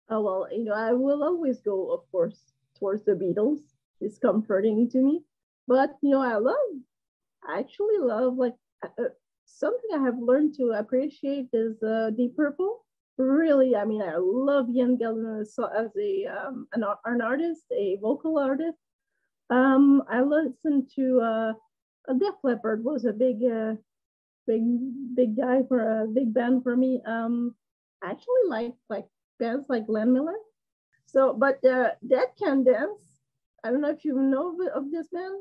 Oh, well, I will always go, of course, towards the Beatles. It's comforting to me. But, I actually love, like, something I have learned to appreciate is Deep Purple. Really, I mean, I love Ian Gillan as an artist, a vocal artist. I listened to Def Leppard was a big, big guy for a big band for me. I actually like bands like Glenn Miller. So, but Dead Can Dance. I don't know if you know of this band.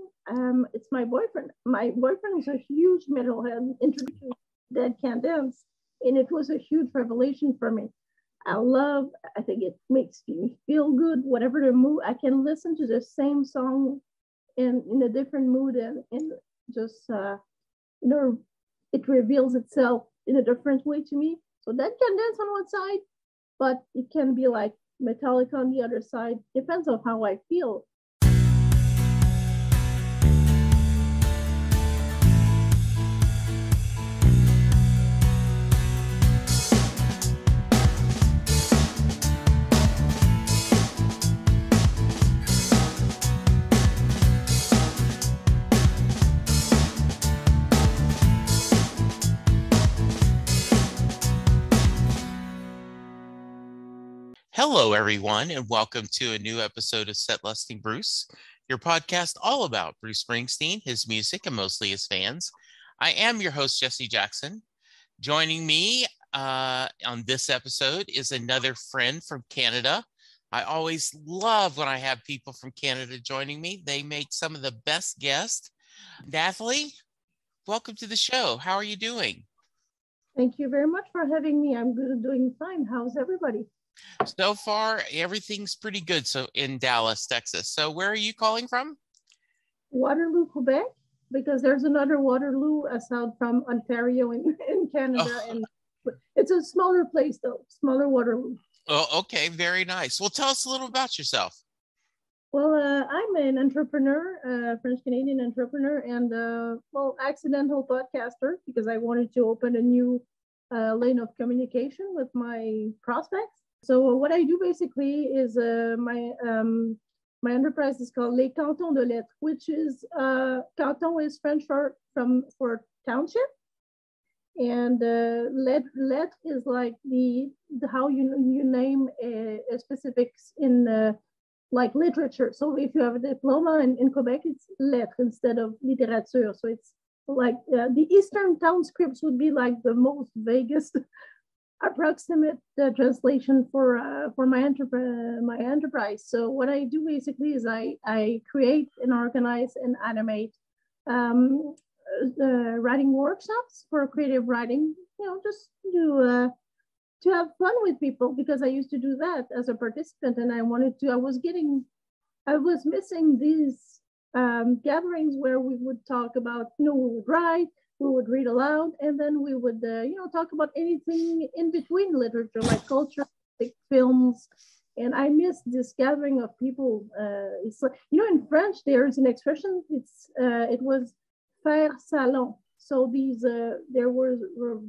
It's my boyfriend. My boyfriend is a huge metalhead. Introduced me to Dead Can Dance, and it was a huge revelation for me. I think it makes me feel good. Whatever the mood, I can listen to the same song in a different mood and just you know it reveals itself in a different way to me. So that can dance on one side, but it can be like metallic on the other side. Depends on how I feel. Hello, everyone, and welcome to a new episode of Set Lusting Bruce, your podcast all about Bruce Springsteen, his music, and mostly his fans. I am your host, Jesse Jackson. Joining me on this episode is another friend from Canada. I always love when I have people from Canada joining me. They make some of the best guests. Nathalie, welcome to the show. How are you doing? Thank you very much for having me. I'm good, doing fine. How's everybody? So far, everything's pretty good. So in Dallas, Texas. So where are you calling from? Waterloo, Quebec, because there's another Waterloo south from Ontario in Canada. Oh. And it's a smaller place, though, smaller Waterloo. Oh, okay. Very nice. Well, tell us a little about yourself. Well, I'm an entrepreneur, French Canadian entrepreneur, and accidental podcaster because I wanted to open a new lane of communication with my prospects. So what I do basically is my enterprise is called Les Cantons de Lettres, which is canton is French for township, and lettre is like the how you name a specifics in like literature. So if you have a diploma in Quebec, it's lettre instead of littérature. So it's like the Eastern town scripts would be like the most vaguest approximate translation for my enterprise. So what I do basically is I create and organize and animate writing workshops for creative writing. Just to have fun with people because I used to do that as a participant, and I wanted to. I was missing these gatherings where we would talk about, we would write, we would read aloud, and then we would, talk about anything in between literature, like culture, like films. And I miss this gathering of people. It's in French there is an expression. It was faire salon. So there were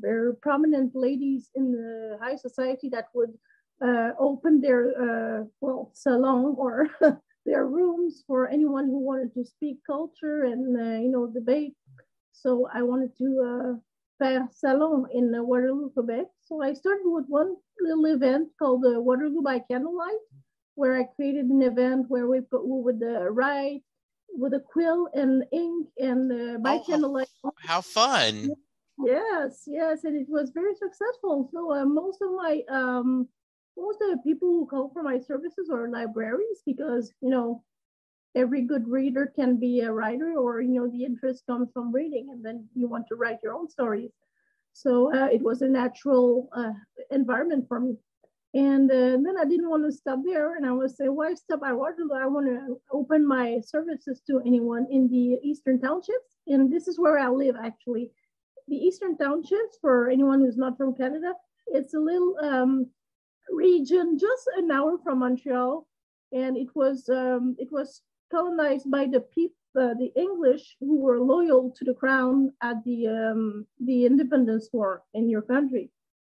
very prominent ladies in the high society that would open their salon or their rooms for anyone who wanted to speak culture and debate. So I wanted to faire salon in Waterloo, Quebec. So I started with one little event called Waterloo by Candlelight, where I created an event where we would write with a quill and ink and by candlelight. How fun! Yes, and it was very successful. So most of the people who call for my services are libraries because every good reader can be a writer, or the interest comes from reading, and then you want to write your own stories. So it was a natural environment for me. And then I didn't want to stop there. And I was saying, why stop at Waterloo? I want to open my services to anyone in the Eastern Townships. And this is where I live, actually. The Eastern Townships, for anyone who's not from Canada, it's a little region just an hour from Montreal. And it was colonized by the English who were loyal to the crown at the Independence War in your country.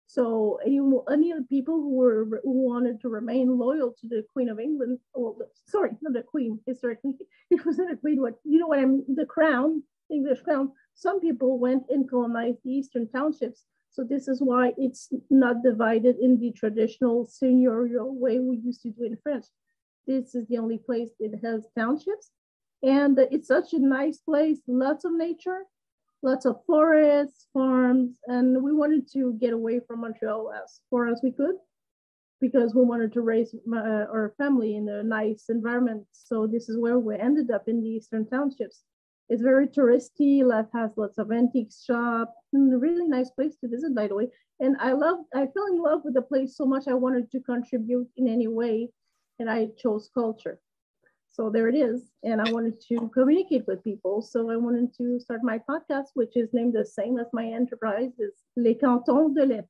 So any of the people who wanted to remain loyal to the Queen of England, well, sorry, not the Queen, historically, it wasn't a Queen, what, you know what I mean, the crown, English crown, some people went and colonized the eastern townships. So this is why it's not divided in the traditional seigneurial way we used to do in France. This is the only place that has townships. And it's such a nice place, lots of nature, lots of forests, farms, and we wanted to get away from Montreal as far as we could because we wanted to raise our family in a nice environment. So this is where we ended up in the Eastern Townships. It's very touristy, has lots of antique shop, and a really nice place to visit, by the way. And I fell in love with the place so much I wanted to contribute in any way, and I chose culture. So there it is. And I wanted to communicate with people. So I wanted to start my podcast, which is named the same as my enterprise, is Les Cantons de l'Est.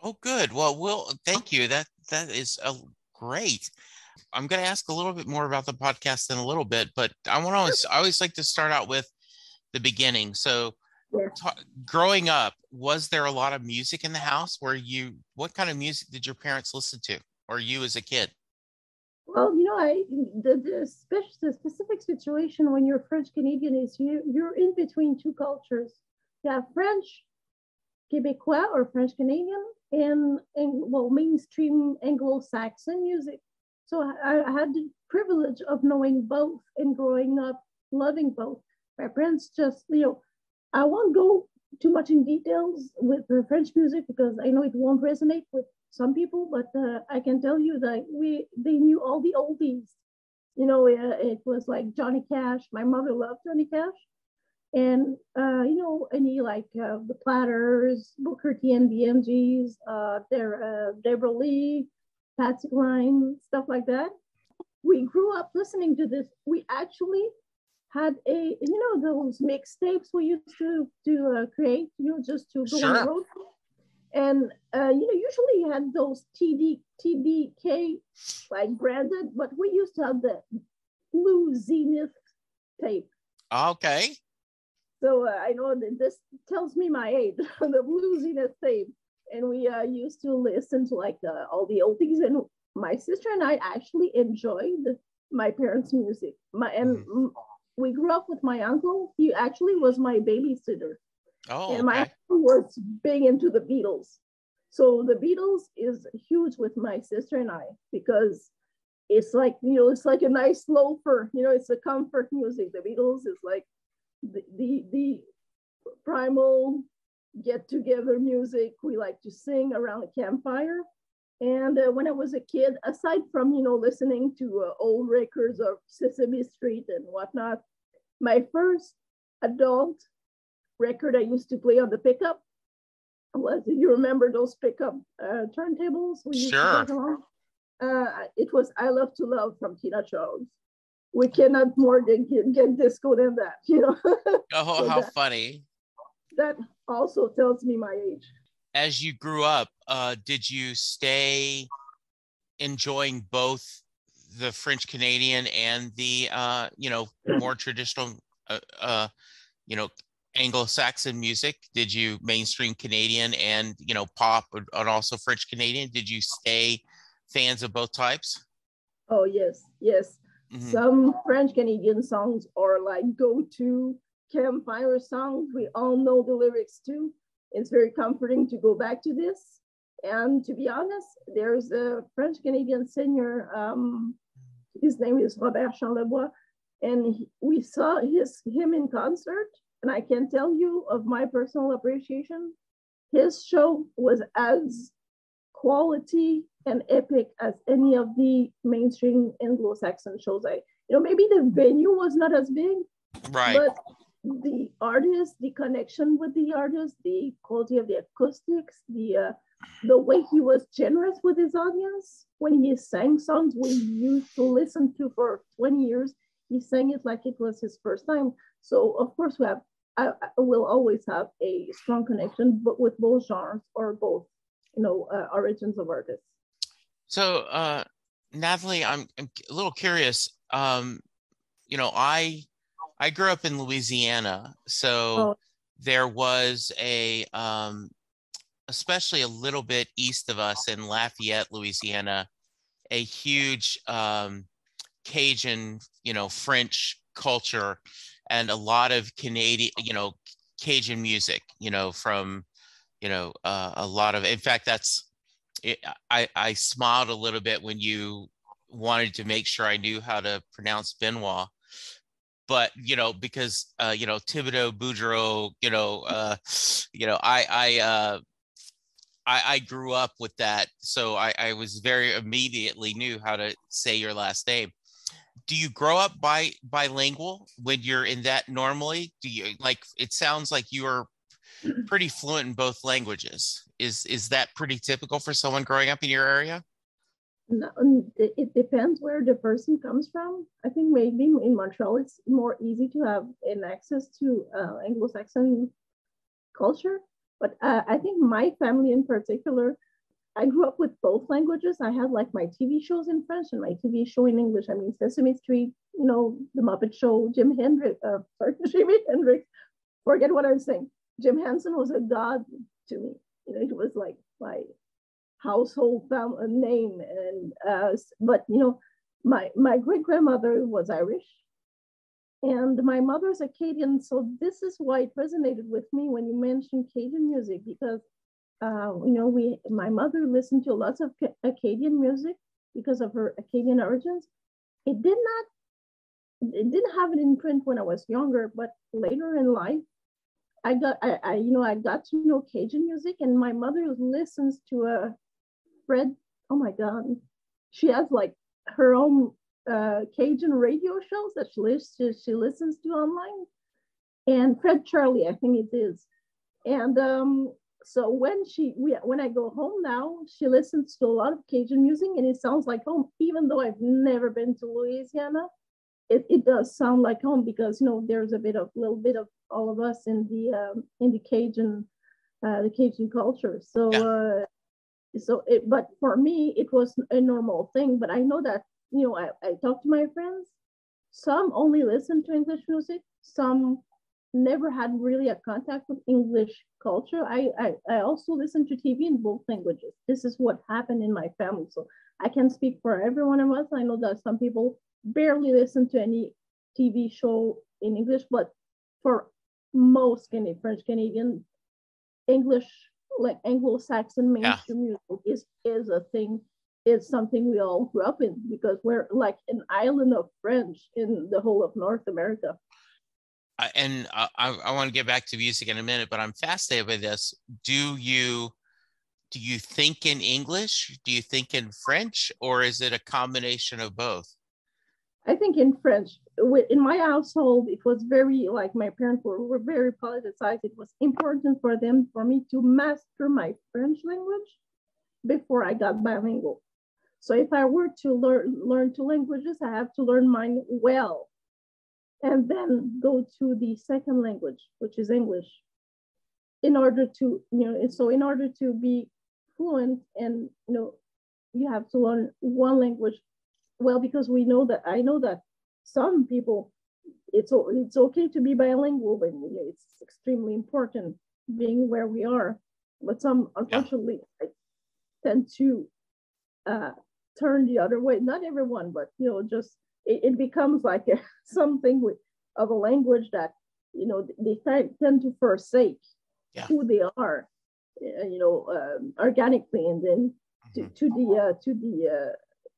Oh, good. Well, thank you. That is great. I'm going to ask a little bit more about the podcast in a little bit, but I always like to start out with the beginning. So growing up, was there a lot of music in the house? What kind of music did your parents listen to, or you as a kid? Well, the specific situation when you're French Canadian is you're in between two cultures. You have French Québécois or French Canadian and mainstream Anglo-Saxon music. So I had the privilege of knowing both and growing up loving both. My parents just, I won't go too much in details with the French music because I know it won't resonate with some people, but I can tell you that they knew all the oldies. It was like Johnny Cash. My mother loved Johnny Cash. And, any like the Platters, Booker T and the MGs, Deborah Lee, Patsy Cline, stuff like that. We grew up listening to this. We actually had those mixtapes we used to create, just to go on the road. And, usually you had those TDK like branded, but we used to have the Blue Zenith tape. Okay. So I know that this tells me my age, the Blue Zenith tape. And we used to listen to like all the oldies. And my sister and I actually enjoyed my parents' music. We grew up with my uncle. He actually was my babysitter. Oh, and my uncle was big into the Beatles. So the Beatles is huge with my sister and I because it's like, it's like a nice loafer. It's a comfort music. The Beatles is like the primal get together music we like to sing around a campfire. And when I was a kid, aside from listening to old records of Sesame Street and whatnot, my first adult record I used to play on the pickup was, you remember those pickup turntables we used to play along? It was I Love to Love from Tina Charles. We cannot more than get disco than that, Oh, so how funny. That also tells me my age. As you grew up, did you stay enjoying both the French Canadian and the, more traditional, Anglo-Saxon music? Did you mainstream Canadian and, pop and also French Canadian? Did you stay fans of both types? Oh, yes. Mm-hmm. Some French Canadian songs are like go-to campfire songs. We all know the lyrics too. It's very comforting to go back to this. And to be honest, there's a French Canadian singer. His name is Robert Charlebois, and we saw him in concert. And I can tell you of my personal appreciation, his show was as quality and epic as any of the mainstream Anglo-Saxon shows. Maybe the venue was not as big, right? But the artist, the connection with the artist, the quality of the acoustics, the way he was generous with his audience when he sang songs we used to listen to for 20 years. He sang it like it was his first time. So of course I will always have a strong connection, but with both genres or both, origins of artists. So, Nathalie, I'm a little curious. I grew up in Louisiana, so there was a especially a little bit east of us in Lafayette, Louisiana, a huge Cajun, French culture, and a lot of Canadian, Cajun music, from, a lot of, in fact, that's it. I smiled a little bit when you wanted to make sure I knew how to pronounce Benoit, but because Thibodeau, Boudreaux, I grew up with that, so I was very immediately knew how to say your last name. Do you grow up bilingual when you're in that normally? Do you like? It sounds like you are pretty fluent in both languages. Is that pretty typical for someone growing up in your area? No, it depends where the person comes from. I think maybe in Montreal it's more easy to have an access to Anglo-Saxon culture. But I think my family in particular, I grew up with both languages. I had like my TV shows in French and my TV show in English. I mean, Sesame Street, The Muppet Show, Jimi Hendrix. Forget what I was saying. Jim Henson was a god to me. It was like my household name. And but my great grandmother was Irish, and my mother's Acadian. So this is why it resonated with me when you mentioned Cajun music, because my mother listened to lots of Acadian music because of her Acadian origins. It didn't have an imprint when I was younger, but later in life, I got to know Cajun music, and my mother listens to a Fred. Oh my God, she has like her own Cajun radio shows that she listens to online, and Fred Charlie, I think it is, and so when I go home now, she listens to a lot of Cajun music, and it sounds like home, even though I've never been to Louisiana. It does sound like home because there's a little bit of all of us in the Cajun culture. Yeah. But for me it was a normal thing. But I know that I talk to my friends. Some only listen to English music. Some never had really a contact with English culture. I also listen to TV in both languages. This is what happened in my family. So I can speak for every one of us. I know that some people barely listen to any TV show in English, but for most French Canadian, English, like Anglo-Saxon Yeah. mainstream music is a thing. It's something we all grew up in because we're like an island of French in the whole of North America. I want to get back to music in a minute, but I'm fascinated by this. Do you think in English? Do you think in French, or is it a combination of both? I think in French. In my household, it was very like my parents were very politicized. It was important for me to master my French language before I got bilingual. So if I were to learn two languages, I have to learn mine well, and then go to the second language, which is English, in order to in order to be fluent, and you have to learn one language well, because I know that some people, it's okay to be bilingual, but it's extremely important being where we are. But some, unfortunately, tend to turn the other way. Not everyone, but just it becomes like something of a language that they tend to forsake who they are, organically, and then to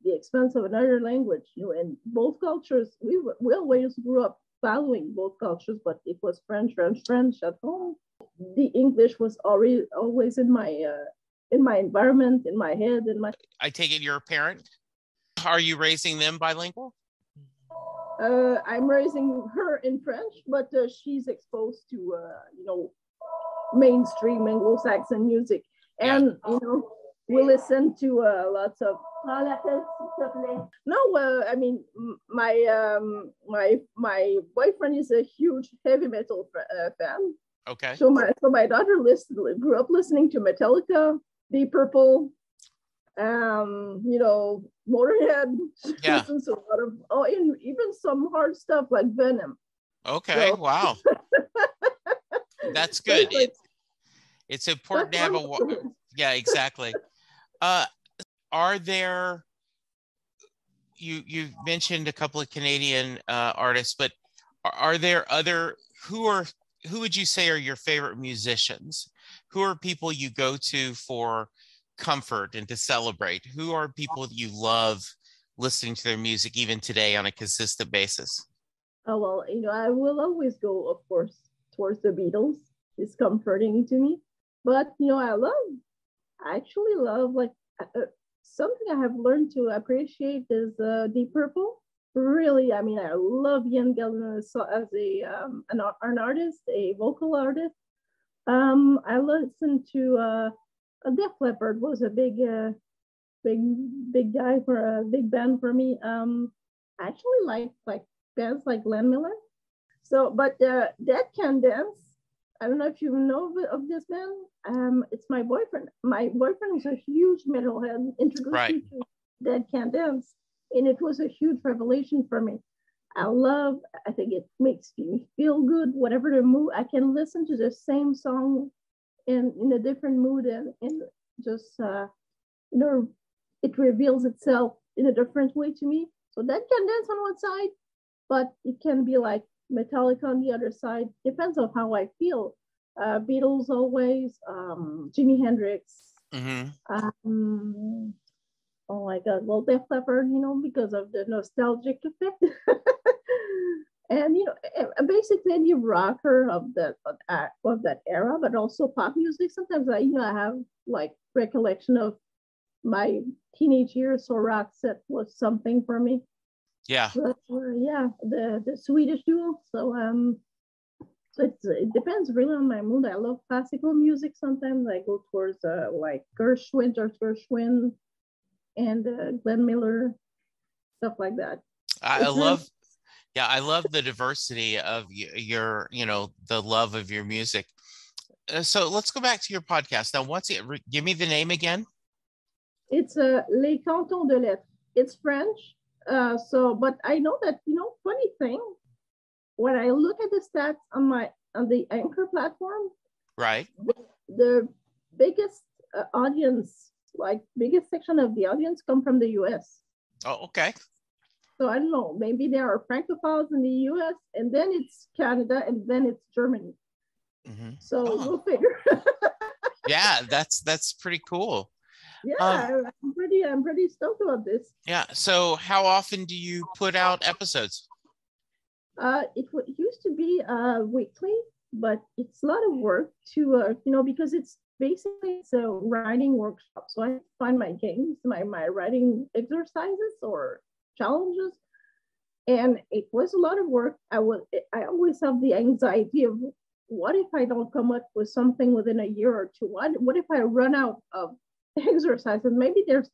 the expense of another language. And both cultures, we always grew up following both cultures, but it was French at home. The English was always in my environment, in my head, I take it you're a parent. Are you raising them bilingual? I'm raising her in French, but she's exposed to mainstream Anglo-Saxon music, and we listen to lots of. No, I mean my boyfriend is a huge heavy metal fan. Okay. So my daughter grew up listening to Metallica, Deep Purple, Motorhead. Yeah. Listens to a lot of even some hard stuff like Venom. Okay. So. Wow. That's good. It's important That's to have one a of the yeah, exactly. Uh, are there you mentioned a couple of Canadian artists, but are there other who would you say are your favorite musicians? Who are people you go to for comfort and to celebrate? Who are people that you love listening to their music even today on a consistent basis? Oh, well, I will always go, of course, towards the Beatles. It's comforting to me. But, I actually love, like, something I have learned to appreciate is Deep Purple. Really, I mean, I love Ian Gillan as an artist, a vocal artist. I listened to Def Leppard was a big, big guy for a big band for me. I actually like bands like Glenn Miller. So, but Dead Can Dance. I don't know if you know of this band. It's my boyfriend. My boyfriend is a huge metalhead. Introduced Right. me to Dead Can Dance, and it was a huge revelation for me. I think it makes me feel good. Whatever the mood, I can listen to the same song in a different mood and just you know it reveals itself in a different way to me. So that can dance on one side, but it can be like Metallica on the other side. Depends on how I feel. Beatles always, Jimi Hendrix. Mm-hmm. Oh my God, well, Def Leppard, because of the nostalgic effect. And basically any rocker of that era, but also pop music. Sometimes I have like recollection of my teenage years, so rock set was something for me. Yeah. But, yeah, the Swedish duo. So it depends really on my mood. I love classical music. Sometimes I go towards like George Gershwin, and Glenn Miller, stuff like that. I It's really love yeah, I love the diversity of your, the love of your music. So let's go back to your podcast. Now, give me the name again. it's Les Cantons de Lettres. It's French. But I know that funny thing, when I look at the stats on the Anchor platform, Right. the biggest audience, like biggest section of the audience, come from the U.S. Oh, okay. So I don't know, maybe there are francophiles in the U.S. and then it's Canada and then it's Germany. Mm-hmm. So Oh, we'll figure. yeah, that's pretty cool. Yeah, Um, I'm pretty stoked about this. yeah. So how often do you put out episodes? It used to be weekly, but it's a lot of work to because it's a writing workshop. So I find my games, my writing exercises or challenges, and it was a lot of work. I always have the anxiety of what if I don't come up with something within a year or two? What if I run out of exercises? Maybe there's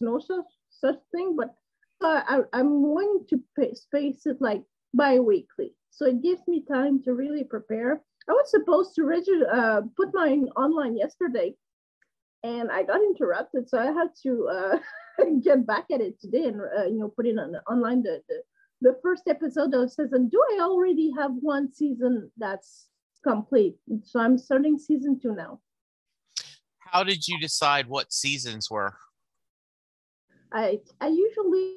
no such thing, but I'm going to space it like bi-weekly, so it gives me time to really prepare. I was supposed to put mine online yesterday, and I got interrupted, so I had to get back at it today and put it online the first episode of season. Do I already have one season that's complete? So I'm starting season 2 now. How did you decide what seasons were? I usually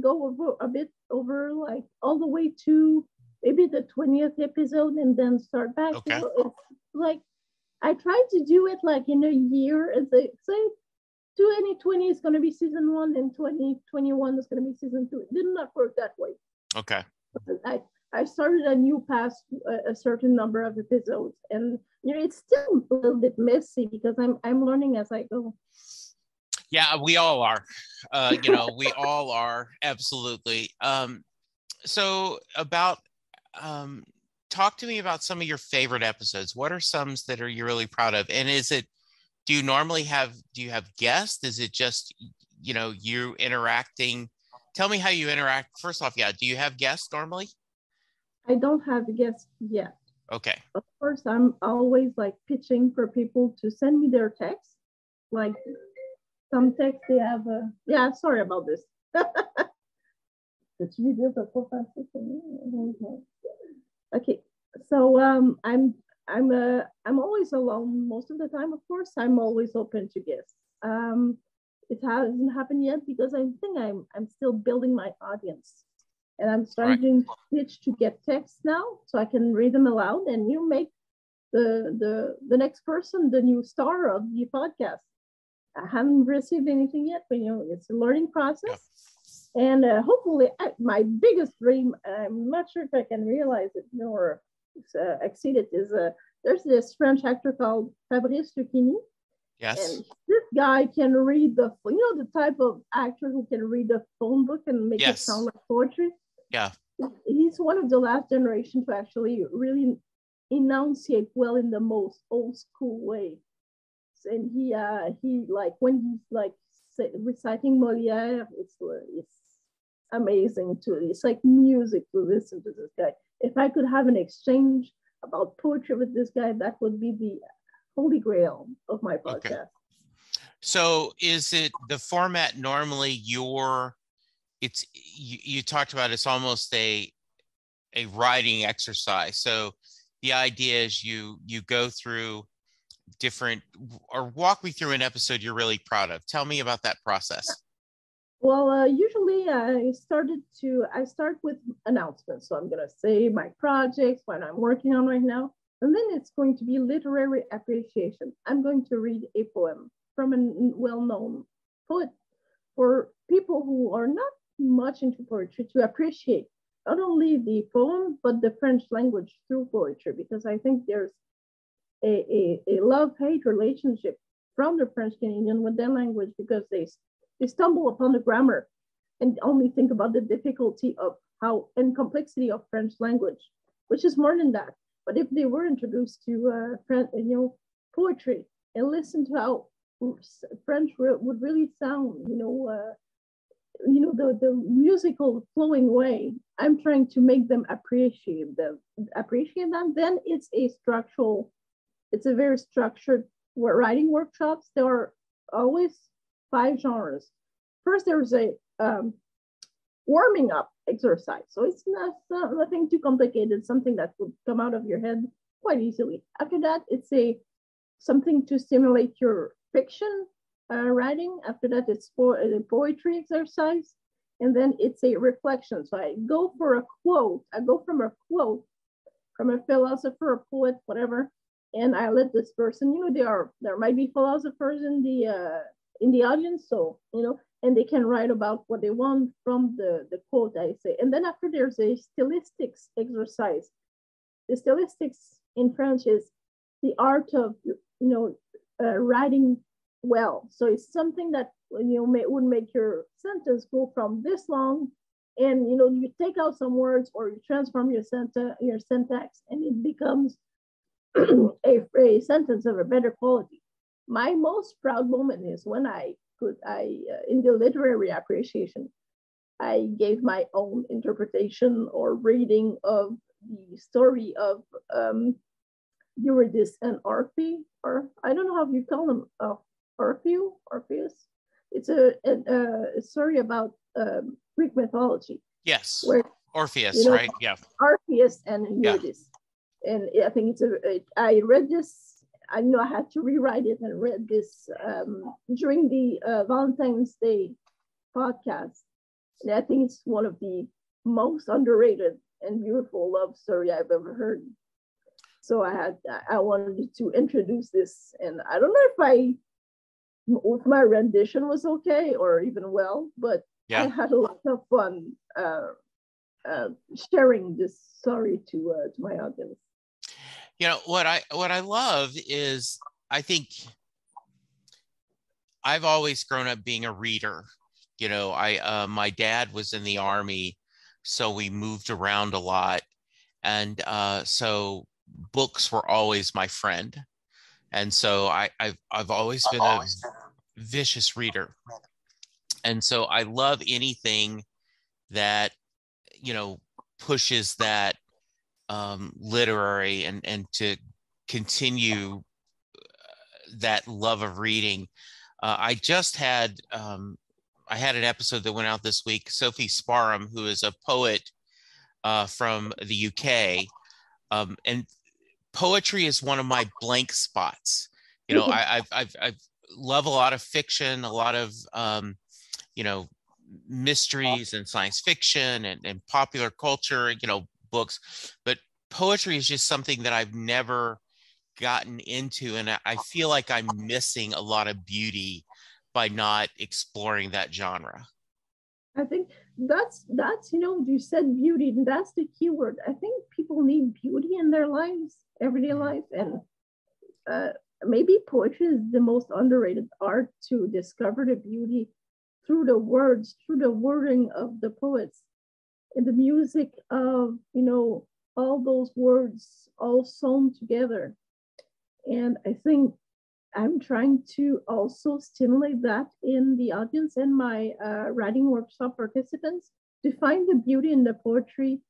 go over a bit over like all the way to maybe the 20th episode and then start back. Okay. It's like I try to do it like in a year. As they say, 2020 is going to be season 1 and 2021 is going to be season 2. It did not work that way. Okay. I started a new past a certain number of episodes, and it's still a little bit messy because I'm learning as I go. Yeah, we all are. We all are, absolutely. So talk to me about some of your favorite episodes. What are some that you're really proud of? And do you have guests? Is it just, you interacting? Tell me how you interact. First off, yeah, do you have guests normally? I don't have guests yet. Okay. Of course, I'm always like pitching for people to send me their text. Like some text they have yeah, sorry about this. Okay, so I'm always alone most of the time. Of course, I'm always open to guests. It hasn't happened yet because I think I'm still building my audience, and I'm starting to pitch to get texts now, so I can read them aloud and make the next person the new star of the podcast. I haven't received anything yet, but it's a learning process. Yeah. And hopefully, my biggest dream, I'm not sure if I can realize it or exceed it, is there's this French actor called Fabrice Lucchini. Yes. And this guy can read the type of actor who can read the phone book and make it sound like poetry. Yeah. He's one of the last generation to actually really enunciate well in the most old school way. And he like when he's like reciting Molière, it's amazing too. It's like music to listen to this guy. If I could have an exchange about poetry with this guy, that would be the holy grail of my podcast. Okay. So is it the format normally you talked about it's almost a writing exercise. So the idea is you go through different, or walk me through an episode you're really proud of. Tell me about that process. Well, usually I start with announcements. So I'm going to say my projects, what I'm working on right now. And then it's going to be literary appreciation. I'm going to read a poem from a well-known poet for people who are not much into poetry to appreciate not only the poem, but the French language through poetry, because I think there's a love-hate relationship from the French Canadian with their language, because they stumble upon the grammar and only think about the difficulty of and complexity of French language, which is more than that. But if they were introduced to poetry and listen to how French would really sound, the musical flowing way, I'm trying to make them appreciate them. Then it's a very structured writing workshops. There are always 5 genres. First, there's a warming up exercise. So it's nothing too complicated, something that would come out of your head quite easily. After that, it's something to stimulate your fiction writing. After that, it's a poetry exercise. And then it's a reflection. So I go for a quote. I go from a quote from a philosopher, a poet, whatever. And I let this person, there might be philosophers in the audience. So, and they can write about what they want from the quote I say. And then after, there's a stilistics exercise. The stilistics in French is the art of, writing well. So it's something that would make your sentence go from this long, and you take out some words or you transform your syntax, and it becomes a sentence of a better quality. My most proud moment is when in the literary appreciation, I gave my own interpretation or reading of the story of Eurydice and Orpheus, or I don't know how you call them, Orpheus. It's a story about Greek mythology. Yes, Orpheus, right? Yeah. Orpheus and Eurydice. Yeah. And I think I read this. I know I had to rewrite it and read this during the Valentine's Day podcast. And I think it's one of the most underrated and beautiful love story I've ever heard. So I wanted to introduce this, and I don't know if my rendition was okay or even well, but yeah. I had a lot of fun sharing this story to my audience. What I love is, I think I've always grown up being a reader. My dad was in the Army, so we moved around a lot, and so books were always my friend. And so I've always been a vicious reader. And so I love anything that, pushes that literary and to continue that love of reading. I had an episode that went out this week. Sophie Sparham, who is a poet from the UK, and poetry is one of my blank spots. You know, I've love a lot of fiction, a lot of you know, mysteries and science fiction and popular culture, you know, books, but poetry is just something that I've never gotten into, and I feel like I'm missing a lot of beauty by not exploring that genre. I think that's you said beauty, and that's the key word. I think people need beauty in their lives, everyday life, and uh, maybe poetry is the most underrated art to discover the beauty through the words, through the wording of the poets, and the music of all those words all sewn together. And I think I'm trying to also stimulate that in the audience and my writing workshop participants to find the beauty in the poetry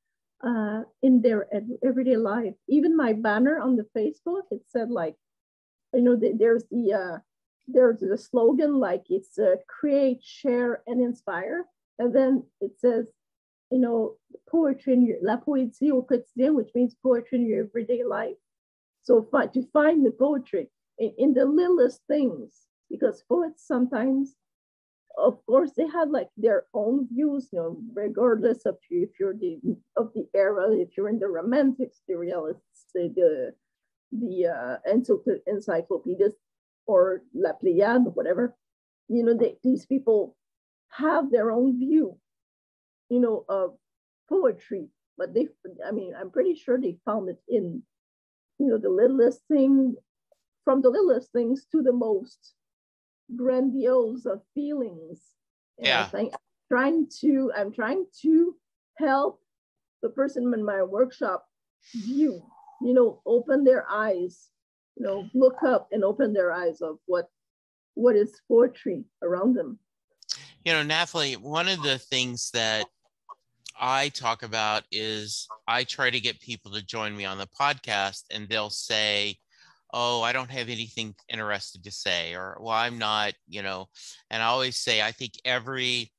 in their everyday life. Even my banner on the Facebook, it said like, there's the slogan like it's create, share, and inspire, and then it says, poetry in la poésie au quotidien, which means poetry in your everyday life. So to find the poetry in the littlest things, because poets sometimes, of course, they have like their own views, regardless of if you're of the era, if you're in the romantics, the realists, the encyclopedists, or La Pléiade, whatever. These people have their own view, of poetry, but I'm pretty sure they found it in, the littlest thing, from the littlest things to the most grandiose of feelings. And Yeah. I think I'm trying to help the person in my workshop view, open their eyes, look up and open their eyes of what is poetry around them. Nathalie, one of the things that I talk about is I try to get people to join me on the podcast, and they'll say, oh, I don't have anything interested to say, or, well, I'm not, and I always say, I think every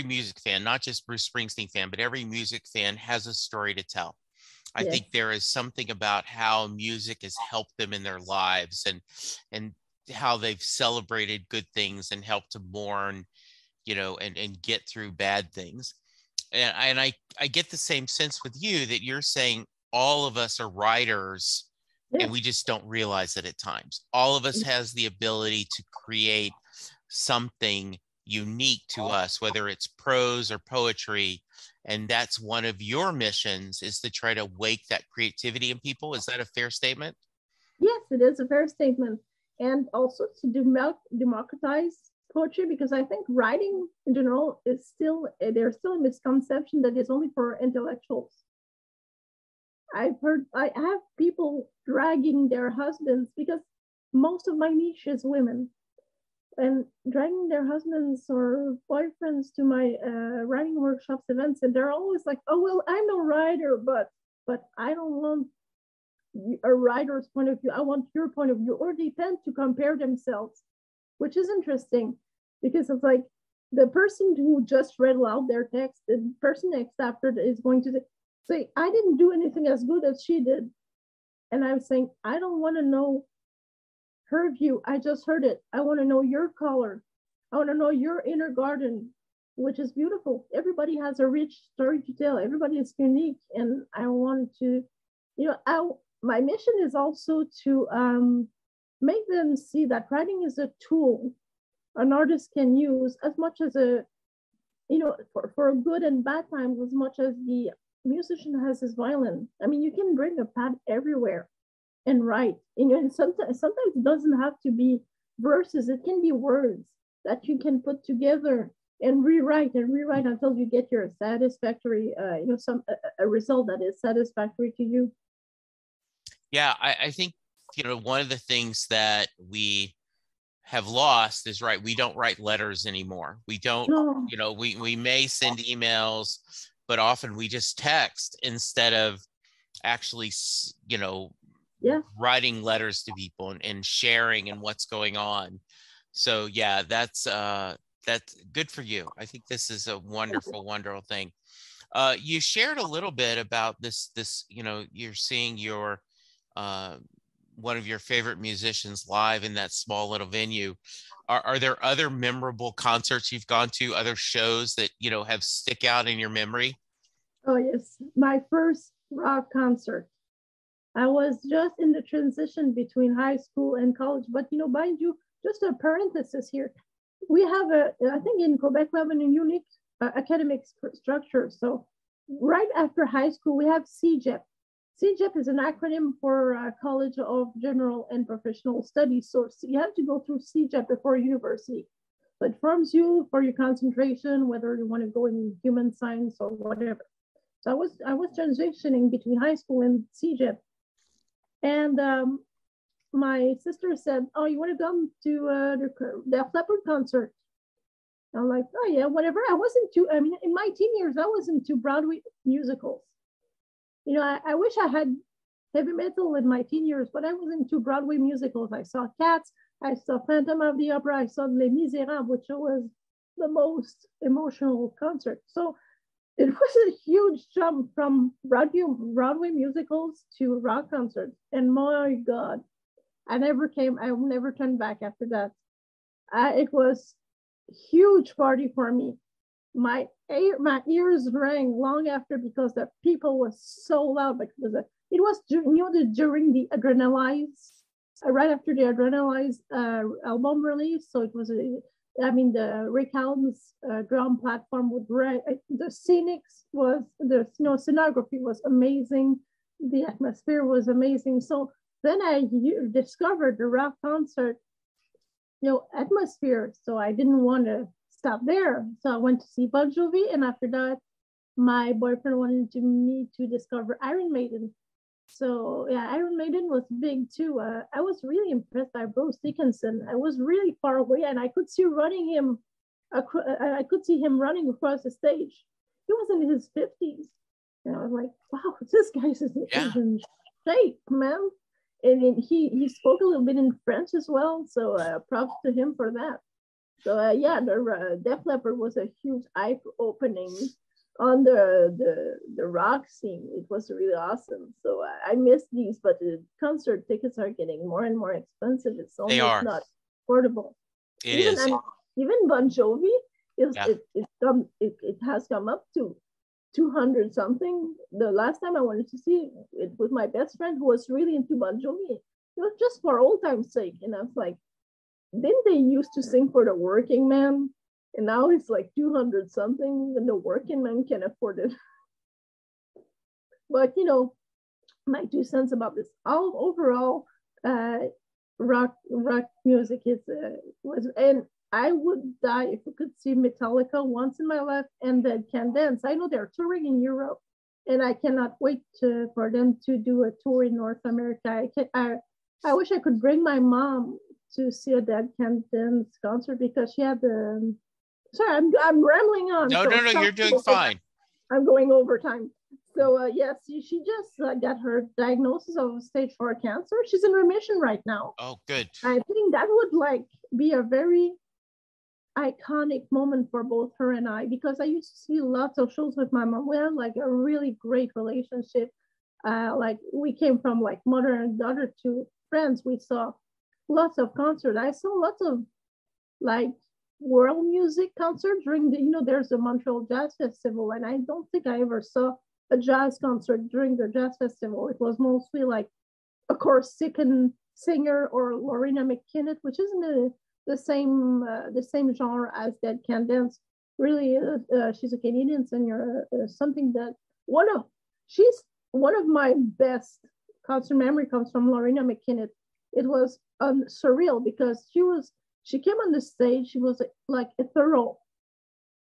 music fan, not just Bruce Springsteen fan, but every music fan has a story to tell. I Yes. think there is something about how music has helped them in their lives, and how they've celebrated good things and helped to mourn, and get through bad things. And I get the same sense with you, that you're saying all of us are writers, and we just don't realize it at times. All of us has the ability to create something unique to us, whether it's prose or poetry. And that's one of your missions, is to try to wake that creativity in people. Is that a fair statement? Yes, it is a fair statement. And also to democratize poetry, because I think writing in general is there's still a misconception that it's only for intellectuals. I have people dragging their husbands, because most of my niche is women, and dragging their husbands or boyfriends to my writing workshops, events, and they're always like, oh, well, I'm a writer, but I don't want a writer's point of view. I want your point of view. Or they tend to compare themselves, which is interesting, because it's like the person who just read aloud their text, the person next after is going to say, I didn't do anything as good as she did. And I'm saying, I don't want to know her view. I just heard it. I want to know your color. I want to know your inner garden, which is beautiful. Everybody has a rich story to tell. Everybody is unique. And I want to, my mission is also to make them see that writing is a tool an artist can use, as much as for good and bad times, as much as the musician has his violin. I mean, you can bring a pad everywhere and write. And sometimes it doesn't have to be verses. It can be words that you can put together and rewrite until you get your satisfactory, a result that is satisfactory to you. Yeah, I think, one of the things that we have lost is, right, we don't write letters anymore. We don't, No. We may send emails, but often we just text instead of actually, writing letters to people and sharing and what's going on. So yeah, that's good for you. I think this is a wonderful, wonderful thing. You shared a little bit about this, you're seeing your uh, one of your favorite musicians live in that small little venue. Are there other memorable concerts you've gone to, other shows that, have stick out in your memory? Oh, yes. My first rock concert. I was just in the transition between high school and college. But, mind you, just a parenthesis here. We have I think in Quebec, we have a unique academic structure. So right after high school, we have CEGEP. CEGEP is an acronym for College of General and Professional Studies. So you have to go through CEGEP before university. So it forms you for your concentration, whether you want to go in human science or whatever. So I was transitioning between high school and CEGEP. And my sister said, "Oh, you want to come to the Def Leppard concert?" I'm like, "Oh yeah, whatever." I wasn't too. I mean, in my teen years, I wasn't too Broadway musicals. I wish I had heavy metal in my teen years, but I wasn't too Broadway musicals. I saw Cats, I saw Phantom of the Opera, I saw Les Miserables, which was the most emotional concert. So it was a huge jump from Broadway musicals to rock concerts. And my God, I never turned back after that. It was huge party for me. My ears rang long after because the people was so loud. But it was during the Adrenalize, right after the Adrenalize album release. So it was the Rick Helms drum platform with the scenography was amazing. The atmosphere was amazing. So then I discovered the rock concert, atmosphere. So I didn't want to stop there. So I went to see Bon Jovi, and after that, my boyfriend wanted me to discover Iron Maiden. So yeah, Iron Maiden was big too. I was really impressed by Bruce Dickinson. I was really far away, and I could see him running across the stage. He was in his 50s, and I was like, "Wow, this guy's in shape, man." And he spoke a little bit in French as well. So props to him for that. So the Def Leppard was a huge eye opening on the rock scene. It was really awesome. So I miss these, but the concert tickets are getting more and more expensive. It's almost not affordable. Even Bon Jovi it has come up to 200 something. The last time I wanted to see it with my best friend who was really into Bon Jovi, it was just for old time's sake. And I was like, didn't they used to sing for the working man? And now it's like 200 something, and the working man can afford it. But my 2 cents about this. All overall, rock music was, and I would die if I could see Metallica once in my life, and Dead Can Dance. I know they're touring in Europe, and I cannot wait for them to do a tour in North America. I wish I could bring my mom to see a Dead Can Dance concert because she had the. Sorry, I'm rambling on. No, you're doing fine. I'm going over time. So yes, she just got her diagnosis of stage 4 cancer. She's in remission right now. Oh, good. I think that would be a very iconic moment for both her and I, because I used to see lots of shows with my mom. We had a really great relationship. We came from mother and daughter to friends. We saw lots of concerts. I saw lots of world music concert during there's a Montreal Jazz Festival, and I don't think I ever saw a jazz concert during the jazz festival. It was mostly a Corsican singer or Lorena McKinnon, which isn't the same genre as Dead Can Dance. Really, she's a Canadian singer. Something that she's one of my best concert memory comes from Lorena McKinnon. It was surreal because she came on the stage. She was ethereal.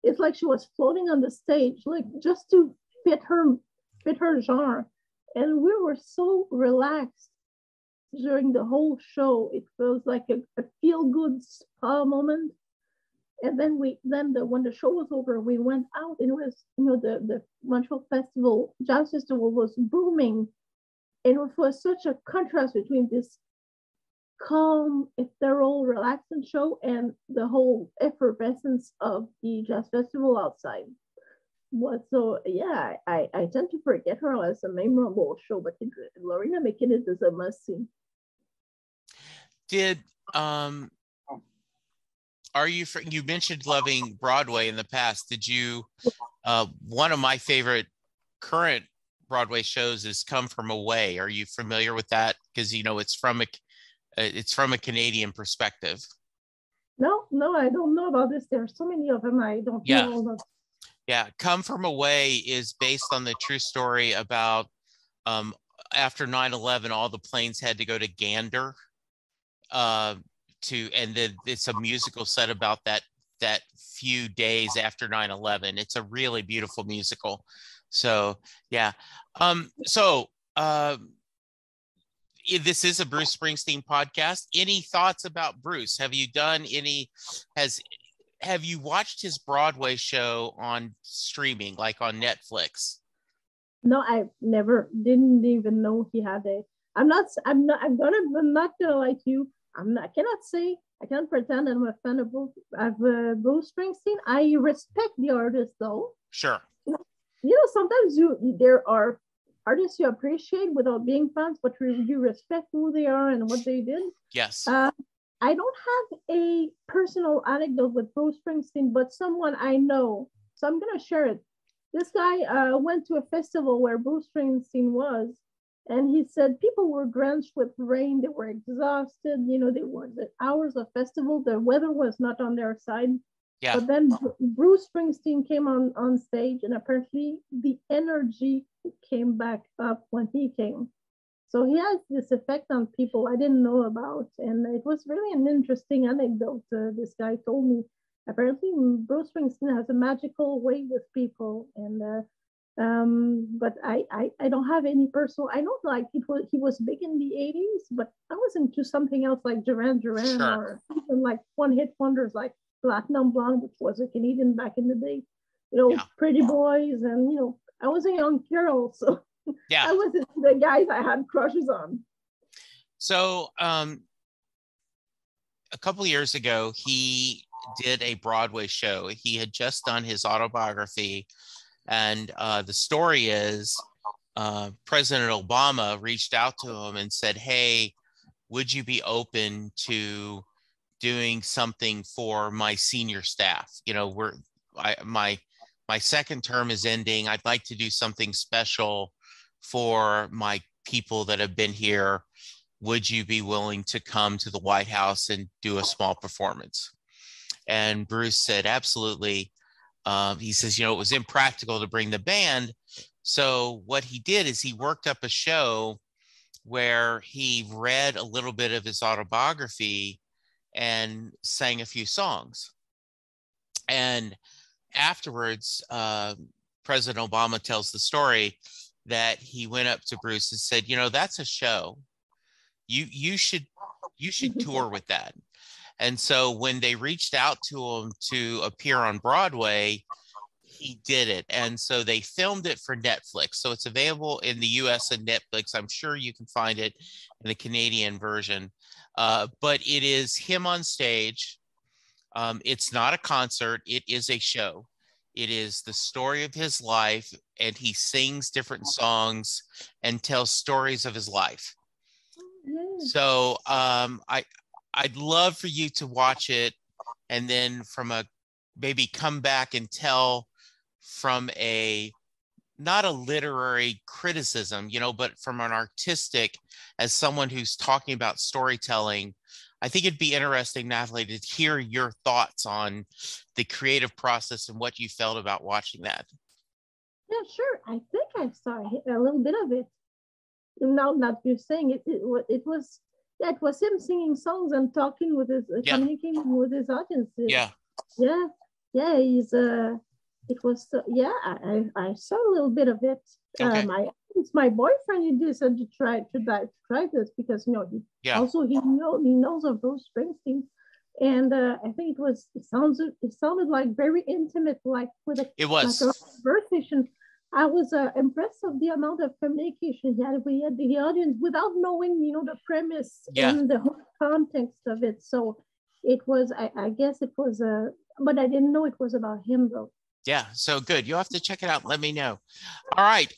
It's like she was floating on the stage, just to fit her genre. And we were so relaxed during the whole show. It feels like a feel-good spa moment. And then when the show was over, we went out, and it was the Montreal Jazz Festival was booming, and it was such a contrast between this calm, ethereal, relaxing show and the whole effervescence of the jazz festival outside. What so yeah, I tend to forget her as a memorable show, but Lorena McKinnon is a must see. Did are you you mentioned loving Broadway in the past? Did you one of my favorite current Broadway shows is Come From Away. Are you familiar with that? Because you know it's from a Canadian perspective. No, I don't know about this. There are so many of them. I don't know Yeah. all of. Yeah, Come From Away is based on the true story about um, after 9/11, all the planes had to go to Gander and then it's a musical set about that few days after 9/11. It's a really beautiful musical. So yeah. So this is a Bruce Springsteen podcast. Any thoughts about Bruce? Have you done any, have you watched his Broadway show on streaming, like on Netflix? No, I never didn't even know he had a. I'm not gonna like you. I cannot say. I can't pretend I'm a fan of Bruce Springsteen. I respect the artist though. Sure. Sometimes there are artists you appreciate without being fans, but you respect who they are and what they did. Yes. I don't have a personal anecdote with Bruce Springsteen, but someone I know, so I'm gonna share it. This guy went to a festival where Bruce Springsteen was, and he said people were drenched with rain. They were exhausted. They were the hours of festival. The weather was not on their side. Yeah. But then Bruce Springsteen came on stage, and apparently the energy came back up when he came. So he has this effect on people I didn't know about. And it was really an interesting anecdote this guy told me. Apparently, Bruce Springsteen has a magical way with people. But I don't have any personal. I know like he was big in the 80s, but I was into something else like Duran Duran, sure, or even like one hit wonders like Platinum Blonde, which was a Canadian back in the day. Yeah. Pretty Boys, and I was a young girl, so yeah, I was the guys I had crushes on. So a couple of years ago, he did a Broadway show. He had just done his autobiography, and the story is President Obama reached out to him and said, "Hey, would you be open to doing something for my senior staff? My second term is ending. I'd like to do something special for my people that have been here. Would you be willing to come to the White House and do a small performance?" And Bruce said, absolutely. He says, it was impractical to bring the band. So what he did is he worked up a show where he read a little bit of his autobiography and sang a few songs. And afterwards, President Obama tells the story that he went up to Bruce and said, that's a show. You should tour with that. And so when they reached out to him to appear on Broadway, he did it. And so they filmed it for Netflix. So it's available in the US and Netflix. I'm sure you can find it in the Canadian version. But it is him on stage. It's not a concert. It is a show. It is the story of his life, and he sings different songs and tells stories of his life. So I'd love for you to watch it, and then maybe come back and tell from not a literary criticism, but from an artistic, as someone who's talking about storytelling. I think it'd be interesting, Nathalie, to hear your thoughts on the creative process and what you felt about watching that. Yeah, sure. I think I saw a little bit of it. Now that you're saying it, it was him singing songs and talking with his, communicating with his audience. Yeah. He's it was I saw a little bit of it. Okay. My boyfriend he decided to try this because he knows of Bruce Springsteen, and I think it sounded like very intimate, like with a conversation. I was impressed of the amount of communication he had with the audience without knowing, the premise and the whole context of it. So it was, I guess it was, but I didn't know it was about him though. Yeah, so good. You'll have to check it out. Let me know. All right.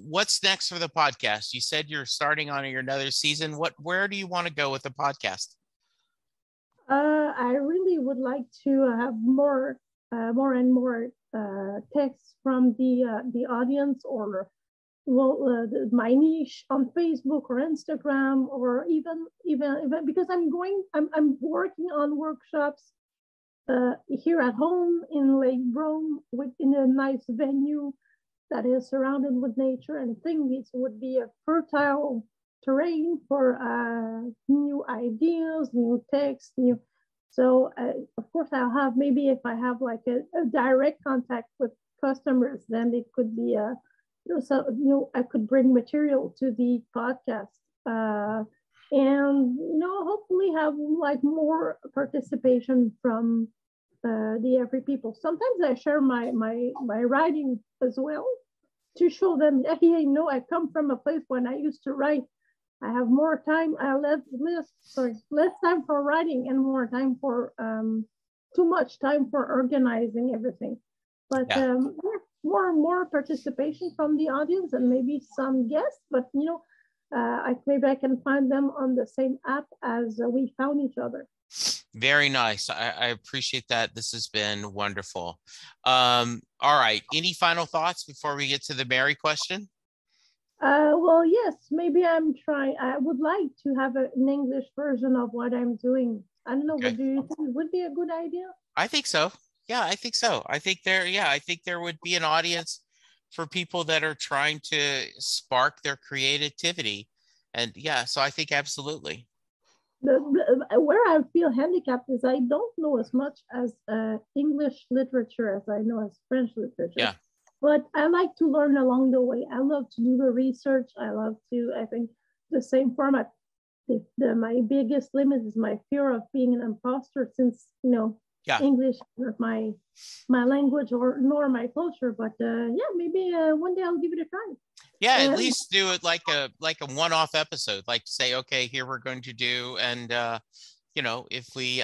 What's next for the podcast? You said you're starting on your another season. Where do you want to go with the podcast? I really would like to have more and more texts from the audience, or my niche on Facebook or Instagram, or even because I'm working on workshops here at home in Lake Brome, in a nice venue that is surrounded with nature, and I think it would be a fertile terrain for new ideas, new texts, new. So of course I'll have, maybe if I have like a direct contact with customers, then it could be so I could bring material to the podcast. And hopefully have like more participation from the every people. Sometimes I share my writing as well, to show them, hey, I come from a place when I used to write. I have more time, less time for writing, and more time for too much time for organizing everything. But Yeah. more participation from the audience, and maybe some guests. But maybe I can find them on the same app as we found each other. Very nice. I appreciate that. This has been wonderful. All right. Any final thoughts before we get to the Mary question? Well, yes, maybe I would like to have an English version of what I'm doing. I don't know. Okay. What do you think would be a good idea? I think so. Yeah, I think so. I think there would be an audience for people that are trying to spark their creativity. And yeah, so I think absolutely. Where I feel handicapped is I don't know as much as English literature as I know as French literature. Yeah. But I like to learn along the way. I love to do the research. I think the same format. My biggest limit is my fear of being an imposter, since Yeah. English is not my language nor my culture. But yeah, maybe one day I'll give it a try. Yeah, at least do it like a one-off episode. Like say, okay, here we're going to do, and if we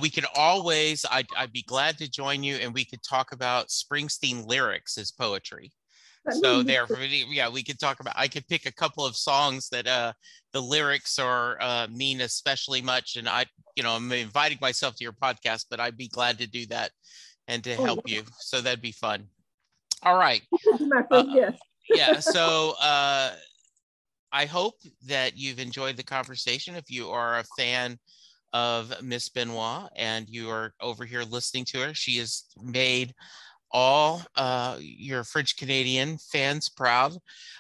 we could always, I'd be glad to join you, and we could talk about Springsteen lyrics as poetry. So there, yeah, we could talk about, I could pick a couple of songs that the lyrics are mean especially much. And I'm inviting myself to your podcast, but I'd be glad to do that and to help you. So that'd be fun. All right. Yeah. So I hope that you've enjoyed the conversation. If you are a fan of Miss Benoit and you are over here listening to her, she has made all your French Canadian fans proud.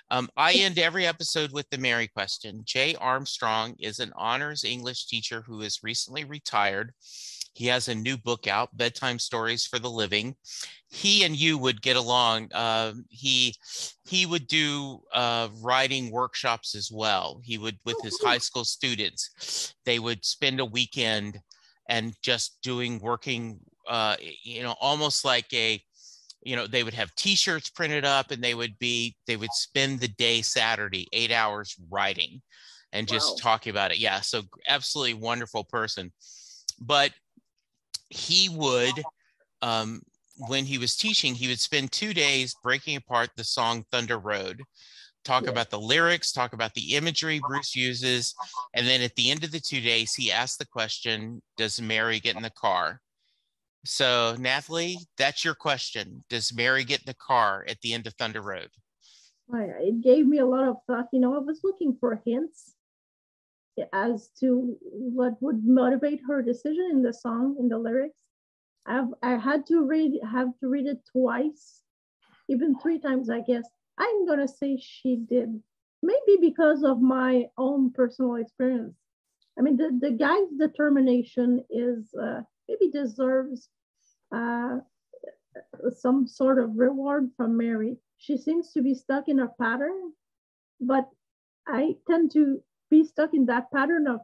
I end every episode with the Mary question. Jay Armstrong is an honors English teacher who is recently retired. He has a new book out, Bedtime Stories for the Living. He and you would get along. He would do writing workshops as well. He would, with his high school students, they would spend a weekend and just working, almost like they would have t-shirts printed up, and they would spend the day Saturday 8 hours writing and just talking about it. Yeah, so absolutely wonderful person. But he would when he was teaching, he would spend 2 days breaking apart the song Thunder Road, talk about the lyrics, talk about the imagery Bruce uses, and then at the end of the 2 days he asked the question, does Mary get in the car? So, Nathalie, that's your question. Does Mary get in the car at the end of Thunder Road? It gave me a lot of thought. I was looking for hints as to what would motivate her decision in the song, in the lyrics. I had to read it twice, even 3 times, I guess. I'm gonna say she did, maybe because of my own personal experience. I mean, the guy's determination is maybe deserves some sort of reward from Mary. She seems to be stuck in a pattern, but I tend to be stuck in that pattern of,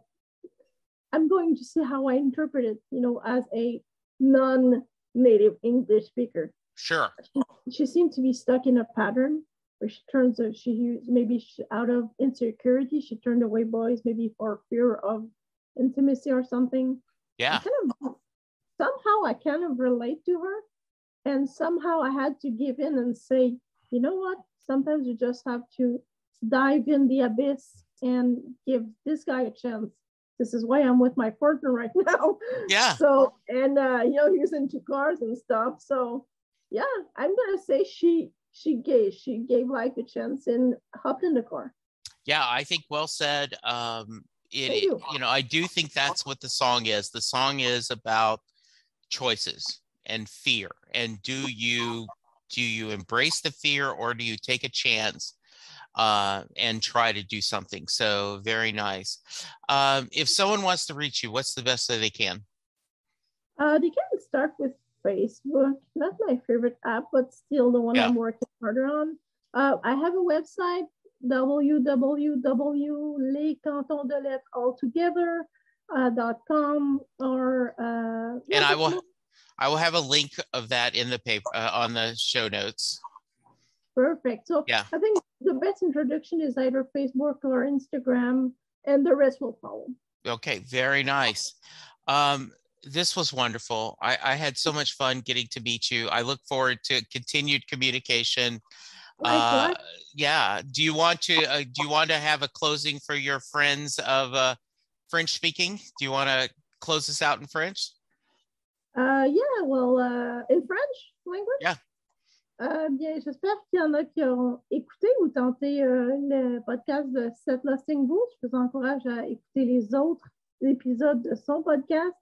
I'm going to see how I interpret it, as a non-native English speaker. Sure. She seems to be stuck in a pattern where maybe out of insecurity, she turned away boys, maybe for fear of intimacy or something. Yeah. Somehow I kind of relate to her, And somehow I had to give in and say, you know what? Sometimes you just have to dive in the abyss and give this guy a chance. This is why I'm with my partner right now. Yeah. So, and he's into cars and stuff. So, yeah, I'm gonna say she gave life a chance and hopped in the car. Yeah, I think well said. I do think that's what the song is. The song is about choices and fear. And do you embrace the fear, or do you take a chance and try to do something? So very nice. If someone wants to reach you, what's the best way they can? They can start with Facebook. Not my favorite app, but still the one I'm working harder on. I have a website, www.lescantonsdeletresaltogether.com, or and I will have a link of that in the paper on the show notes. Perfect. So yeah. I think the best introduction is either Facebook or Instagram, and the rest will follow. Okay, very nice. This was wonderful. I had so much fun getting to meet you. I look forward to continued communication. Yeah. Do you want to have a closing for your friends of French speaking? Do you want to close this out in French? Yeah, well, in French language? Yeah. Bien, j'espère qu'il y en a qui ont écouté ou tenté le podcast de Set Lusting Boost. Je vous encourage à écouter les autres épisodes de son podcast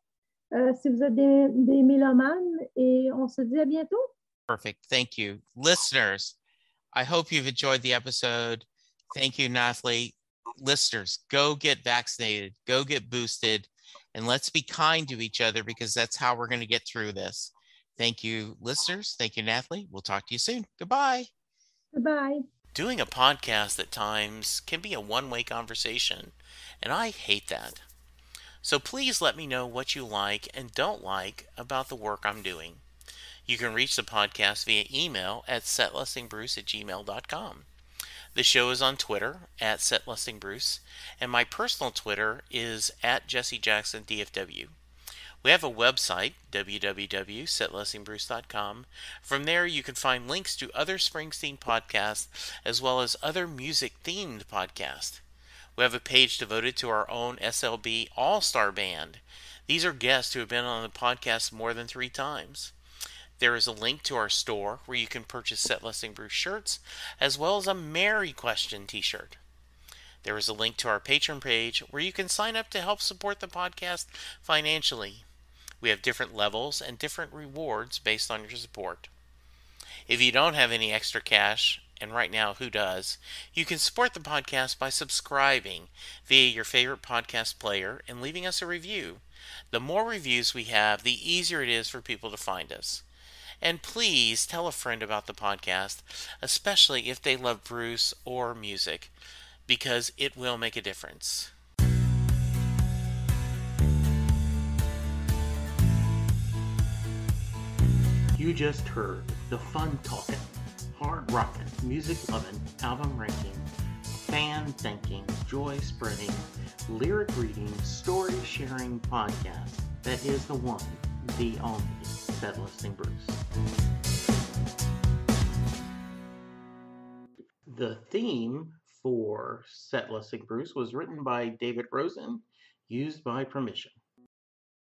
si vous êtes des mélomanes, et on se dit à bientôt. Perfect. Thank you. Listeners, I hope you've enjoyed the episode. Thank you, Nathalie. Listeners, go get vaccinated, go get boosted, and let's be kind to each other, because that's how we're going to get through this. Thank you, listeners. Thank you, Nathalie. We'll talk to you soon. Goodbye. Goodbye. Doing a podcast at times can be a one-way conversation, and I hate that. So please let me know what you like and don't like about the work I'm doing. You can reach the podcast via email at setlustingbruce@gmail.com. The show is on Twitter at setlustingbruce, and my personal Twitter is at jessejacksondfw. We have a website, www.setlustingbruce.com. From there, you can find links to other Springsteen podcasts, as well as other music-themed podcasts. We have a page devoted to our own SLB All-Star Band. These are guests who have been on the podcast more than 3 times. There is a link to our store where you can purchase Set Lusting Bruce shirts, as well as a Merry Question t-shirt. There is a link to our Patreon page where you can sign up to help support the podcast financially. We have different levels and different rewards based on your support. If you don't have any extra cash, and right now who does, you can support the podcast by subscribing via your favorite podcast player and leaving us a review. The more reviews we have, the easier it is for people to find us. And please tell a friend about the podcast, especially if they love Bruce or music, because it will make a difference. You just heard the fun-talking, hard-rocking, music-loving, album-ranking, fan-thinking, joy-spreading, lyric-reading, story-sharing podcast that is the one, the only, Set Lusting Bruce. The theme for Set Lusting Bruce was written by David Rosen, used by permission.